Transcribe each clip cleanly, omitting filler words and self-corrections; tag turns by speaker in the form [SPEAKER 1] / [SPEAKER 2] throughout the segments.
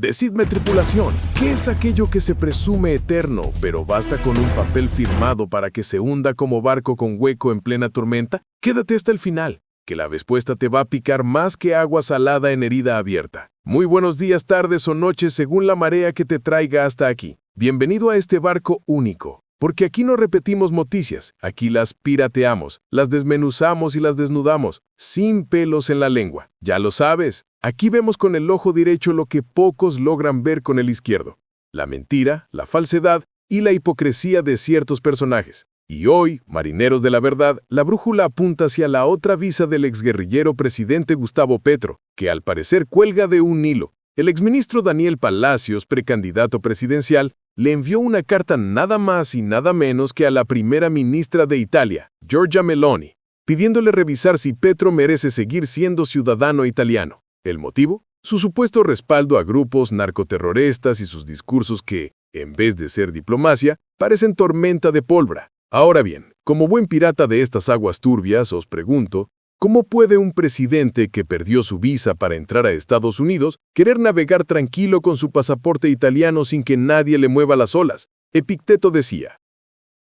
[SPEAKER 1] Decidme, tripulación, ¿qué es aquello que se presume eterno, pero basta con un papel firmado para que se hunda como barco con hueco en plena tormenta? Quédate hasta el final, que la respuesta te va a picar más que agua salada en herida abierta. Muy buenos días, tardes o noches según la marea que te traiga hasta aquí. Bienvenido a este barco único. Porque aquí no repetimos noticias, aquí las pirateamos, las desmenuzamos y las desnudamos, sin pelos en la lengua. Ya lo sabes, aquí vemos con el ojo derecho lo que pocos logran ver con el izquierdo. La mentira, la falsedad y la hipocresía de ciertos personajes. Y hoy, marineros de la verdad, la brújula apunta hacia la otra visa del exguerrillero presidente Gustavo Petro, que al parecer cuelga de un hilo. El exministro Daniel Palacios, precandidato presidencial, le envió una carta nada más y nada menos que a la primera ministra de Italia, Giorgia Meloni, pidiéndole revisar si Petro merece seguir siendo ciudadano italiano. ¿El motivo? Su supuesto respaldo a grupos narcoterroristas y sus discursos que, en vez de ser diplomacia, parecen tormenta de pólvora. Ahora bien, como buen pirata de estas aguas turbias, os pregunto, ¿cómo puede un presidente que perdió su visa para entrar a Estados Unidos querer navegar tranquilo con su pasaporte italiano sin que nadie le mueva las olas? Epicteto decía,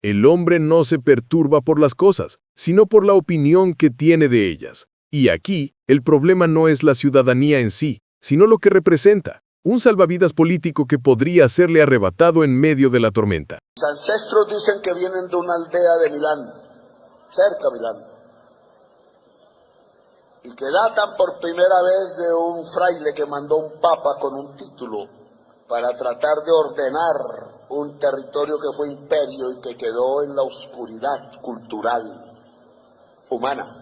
[SPEAKER 1] el hombre no se perturba por las cosas, sino por la opinión que tiene de ellas. Y aquí, el problema no es la ciudadanía en sí, sino lo que representa, un salvavidas político que podría serle arrebatado en medio de la tormenta.
[SPEAKER 2] Mis ancestros dicen que vienen de una aldea de Milán, cerca de Milán, y que datan por primera vez de un fraile que mandó un papa con un título para tratar de ordenar un territorio que fue imperio y que quedó en la oscuridad cultural humana.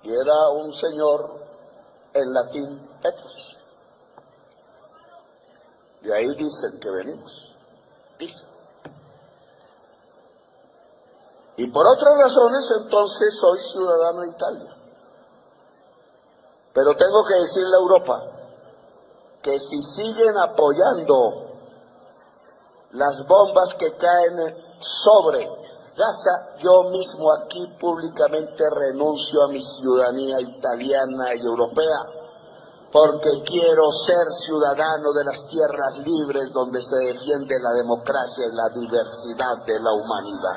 [SPEAKER 2] Y era un señor en latín Petrus. De ahí dicen que venimos, dicen. Y por otras razones entonces soy ciudadano de Italia. Pero tengo que decirle a Europa que si siguen apoyando las bombas que caen sobre Gaza, yo mismo aquí públicamente renuncio a mi ciudadanía italiana y europea, porque quiero ser ciudadano de las tierras libres donde se defiende la democracia y la diversidad de la humanidad.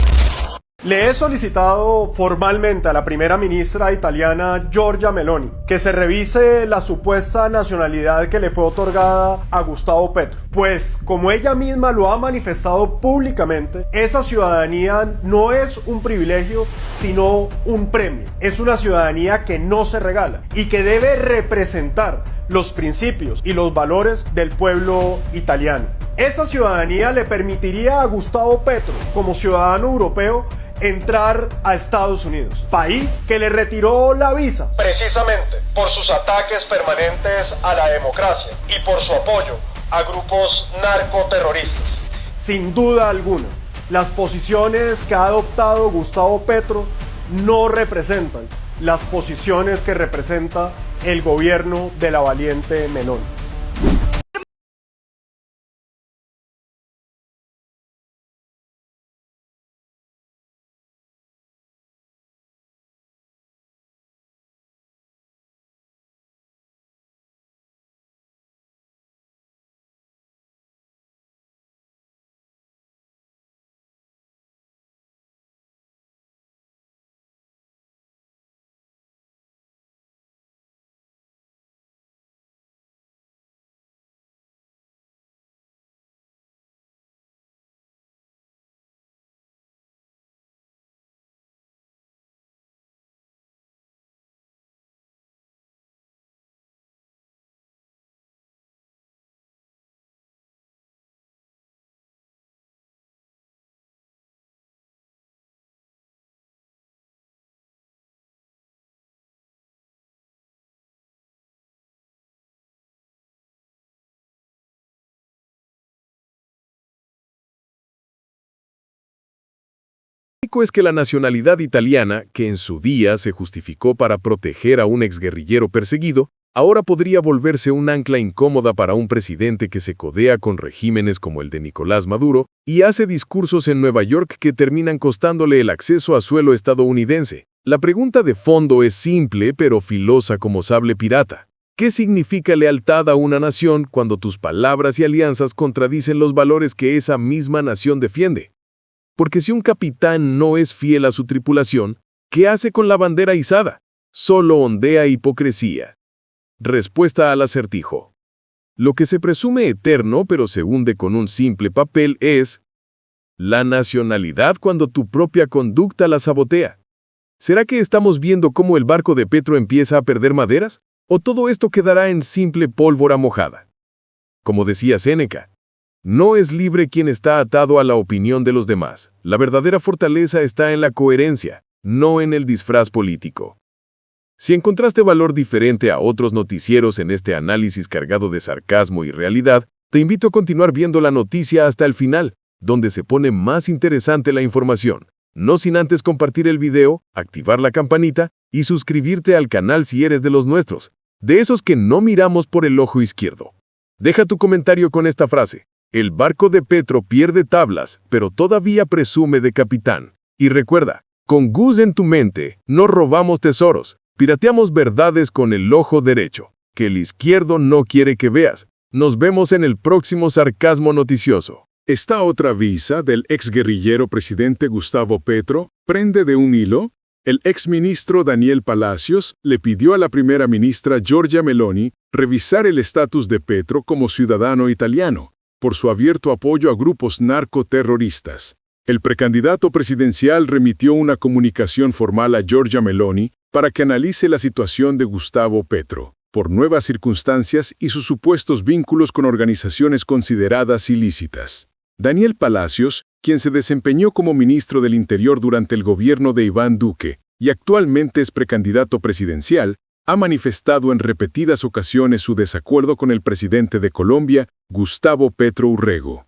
[SPEAKER 3] Le he solicitado formalmente a la primera ministra italiana Giorgia Meloni que se revise la supuesta nacionalidad que le fue otorgada a Gustavo Petro, pues como ella misma lo ha manifestado públicamente, esa ciudadanía no es un privilegio sino un premio. Es una ciudadanía que no se regala y que debe representar los principios y los valores del pueblo italiano. Esa ciudadanía le permitiría a Gustavo Petro, como ciudadano europeo, entrar a Estados Unidos, país que le retiró la visa precisamente por sus ataques permanentes a la democracia y por su apoyo a grupos narcoterroristas. Sin duda alguna, las posiciones que ha adoptado Gustavo Petro no representan las posiciones que representa el gobierno de la valiente Meloni.
[SPEAKER 1] Es que la nacionalidad italiana, que en su día se justificó para proteger a un exguerrillero perseguido, ahora podría volverse un ancla incómoda para un presidente que se codea con regímenes como el de Nicolás Maduro y hace discursos en Nueva York que terminan costándole el acceso a suelo estadounidense. La pregunta de fondo es simple pero filosa como sable pirata. ¿Qué significa lealtad a una nación cuando tus palabras y alianzas contradicen los valores que esa misma nación defiende? Porque si un capitán no es fiel a su tripulación, ¿qué hace con la bandera izada? Solo ondea hipocresía. Respuesta al acertijo. Lo que se presume eterno pero se hunde con un simple papel es la nacionalidad cuando tu propia conducta la sabotea. ¿Será que estamos viendo cómo el barco de Petro empieza a perder maderas? ¿O todo esto quedará en simple pólvora mojada? Como decía Séneca, no es libre quien está atado a la opinión de los demás. La verdadera fortaleza está en la coherencia, no en el disfraz político. Si encontraste valor diferente a otros noticieros en este análisis cargado de sarcasmo y realidad, te invito a continuar viendo la noticia hasta el final, donde se pone más interesante la información. No sin antes compartir el video, activar la campanita y suscribirte al canal si eres de los nuestros, de esos que no miramos por el ojo izquierdo. Deja tu comentario con esta frase. El barco de Petro pierde tablas, pero todavía presume de capitán. Y recuerda, con Gus en tu mente, no robamos tesoros, pirateamos verdades con el ojo derecho, que el izquierdo no quiere que veas. Nos vemos en el próximo sarcasmo noticioso.
[SPEAKER 4] Esta otra visa del exguerrillero presidente Gustavo Petro prende de un hilo. El exministro Daniel Palacios le pidió a la primera ministra Giorgia Meloni revisar el estatus de Petro como ciudadano italiano, por su abierto apoyo a grupos narcoterroristas. El precandidato presidencial remitió una comunicación formal a Giorgia Meloni para que analice la situación de Gustavo Petro, por nuevas circunstancias y sus supuestos vínculos con organizaciones consideradas ilícitas. Daniel Palacios, quien se desempeñó como ministro del Interior durante el gobierno de Iván Duque y actualmente es precandidato presidencial, ha manifestado en repetidas ocasiones su desacuerdo con el presidente de Colombia, Gustavo Petro Urrego.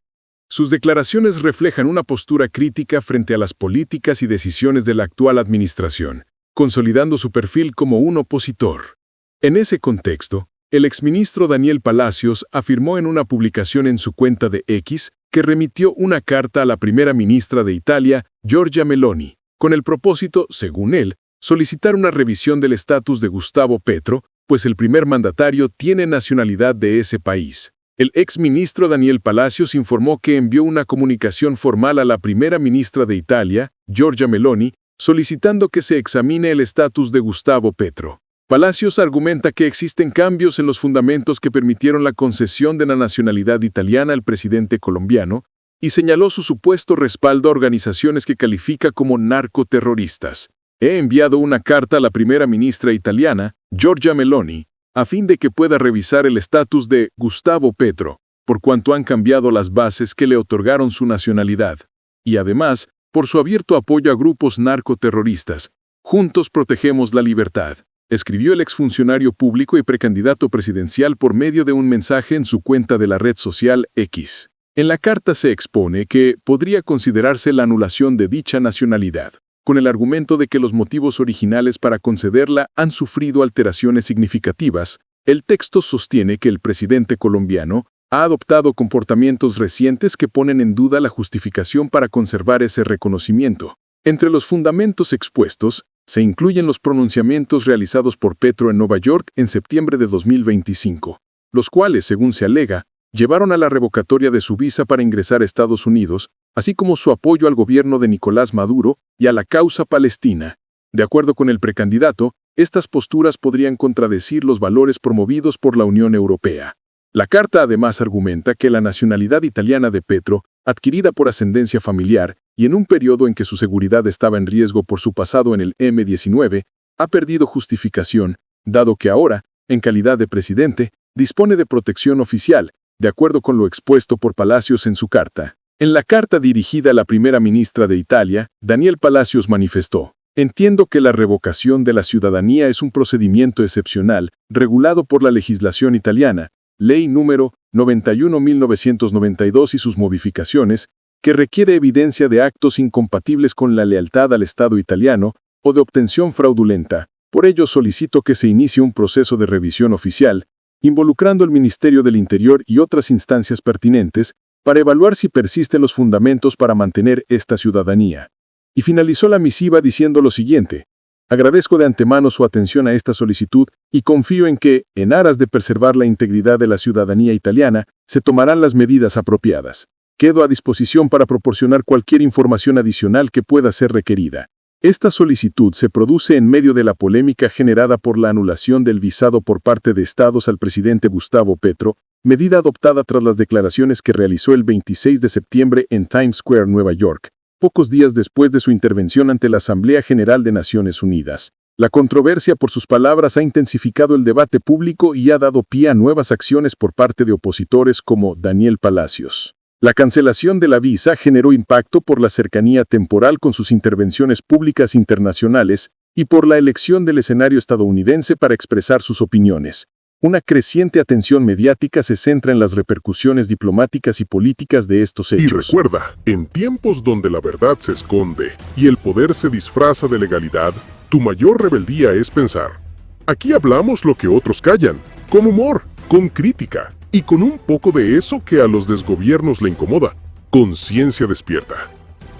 [SPEAKER 4] Sus declaraciones reflejan una postura crítica frente a las políticas y decisiones de la actual administración, consolidando su perfil como un opositor. En ese contexto, el exministro Daniel Palacios afirmó en una publicación en su cuenta de X que remitió una carta a la primera ministra de Italia, Giorgia Meloni, con el propósito, según él, solicitar una revisión del estatus de Gustavo Petro, pues el primer mandatario tiene nacionalidad de ese país. El exministro Daniel Palacios informó que envió una comunicación formal a la primera ministra de Italia, Giorgia Meloni, solicitando que se examine el estatus de Gustavo Petro. Palacios argumenta que existen cambios en los fundamentos que permitieron la concesión de la nacionalidad italiana al presidente colombiano y señaló su supuesto respaldo a organizaciones que califica como narcoterroristas. He enviado una carta a la primera ministra italiana, Giorgia Meloni, a fin de que pueda revisar el estatus de Gustavo Petro, por cuanto han cambiado las bases que le otorgaron su nacionalidad, y además, por su abierto apoyo a grupos narcoterroristas. Juntos protegemos la libertad, escribió el exfuncionario público y precandidato presidencial por medio de un mensaje en su cuenta de la red social X. En la carta se expone que podría considerarse la anulación de dicha nacionalidad, con el argumento de que los motivos originales para concederla han sufrido alteraciones significativas. El texto sostiene que el presidente colombiano ha adoptado comportamientos recientes que ponen en duda la justificación para conservar ese reconocimiento. Entre los fundamentos expuestos, se incluyen los pronunciamientos realizados por Petro en Nueva York en septiembre de 2025, los cuales, según se alega, llevaron a la revocatoria de su visa para ingresar a Estados Unidos, así como su apoyo al gobierno de Nicolás Maduro y a la causa palestina. De acuerdo con el precandidato, estas posturas podrían contradecir los valores promovidos por la Unión Europea. La carta además argumenta que la nacionalidad italiana de Petro, adquirida por ascendencia familiar y en un periodo en que su seguridad estaba en riesgo por su pasado en el M-19, ha perdido justificación, dado que ahora, en calidad de presidente, dispone de protección oficial, de acuerdo con lo expuesto por Palacios en su carta. En la carta dirigida a la primera ministra de Italia, Daniel Palacios manifestó: «Entiendo que la revocación de la ciudadanía es un procedimiento excepcional, regulado por la legislación italiana, Ley número 91/1992 y sus modificaciones, que requiere evidencia de actos incompatibles con la lealtad al Estado italiano o de obtención fraudulenta. Por ello solicito que se inicie un proceso de revisión oficial, involucrando el Ministerio del Interior y otras instancias pertinentes, para evaluar si persisten los fundamentos para mantener esta ciudadanía». Y finalizó la misiva diciendo lo siguiente: Agradezco de antemano su atención a esta solicitud y confío en que, en aras de preservar la integridad de la ciudadanía italiana, se tomarán las medidas apropiadas. Quedo a disposición para proporcionar cualquier información adicional que pueda ser requerida. Esta solicitud se produce en medio de la polémica generada por la anulación del visado por parte de Estados al presidente Gustavo Petro, medida adoptada tras las declaraciones que realizó el 26 de septiembre en Times Square, Nueva York, pocos días después de su intervención ante la Asamblea General de Naciones Unidas. La controversia por sus palabras ha intensificado el debate público y ha dado pie a nuevas acciones por parte de opositores como Daniel Palacios. La cancelación de la visa generó impacto por la cercanía temporal con sus intervenciones públicas internacionales y por la elección del escenario estadounidense para expresar sus opiniones. Una creciente atención mediática se centra en las repercusiones diplomáticas y políticas de estos hechos.
[SPEAKER 5] Y recuerda, en tiempos donde la verdad se esconde y el poder se disfraza de legalidad, tu mayor rebeldía es pensar. Aquí hablamos lo que otros callan, con humor, con crítica y con un poco de eso que a los desgobiernos le incomoda. Conciencia despierta.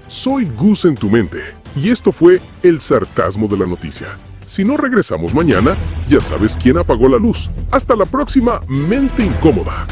[SPEAKER 5] Soy Gus en tu mente y esto fue el sarcasmo de la noticia. Si no regresamos mañana, ya sabes quién apagó la luz. Hasta la próxima Mente Incómoda.